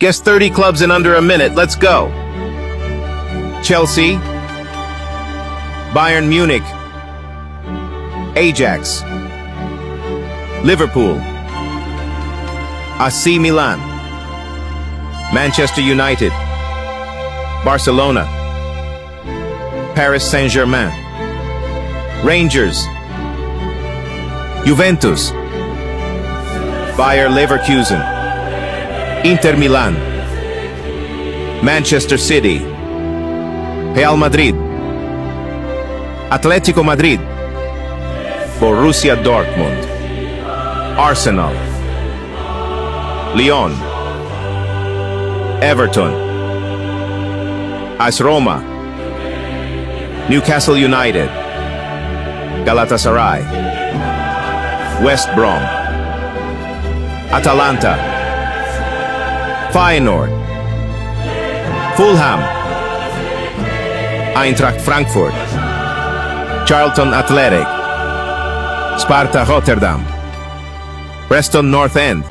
Guess 30 clubs in under a minute. Let's go. Chelsea, Bayern Munich, Ajax, Liverpool, AC Milan, Manchester United, Barcelona, Paris Saint-Germain, Rangers, Juventus, Bayer Leverkusen, Inter Milan, Manchester City, Real Madrid, Atletico Madrid, Borussia Dortmund, Arsenal, Lyon, Everton, AS Roma, Newcastle United, Galatasaray, West Brom, Atalanta, Feyenoord, Fulham, Eintracht Frankfurt, Charlton Athletic, Sparta Rotterdam, Preston North End.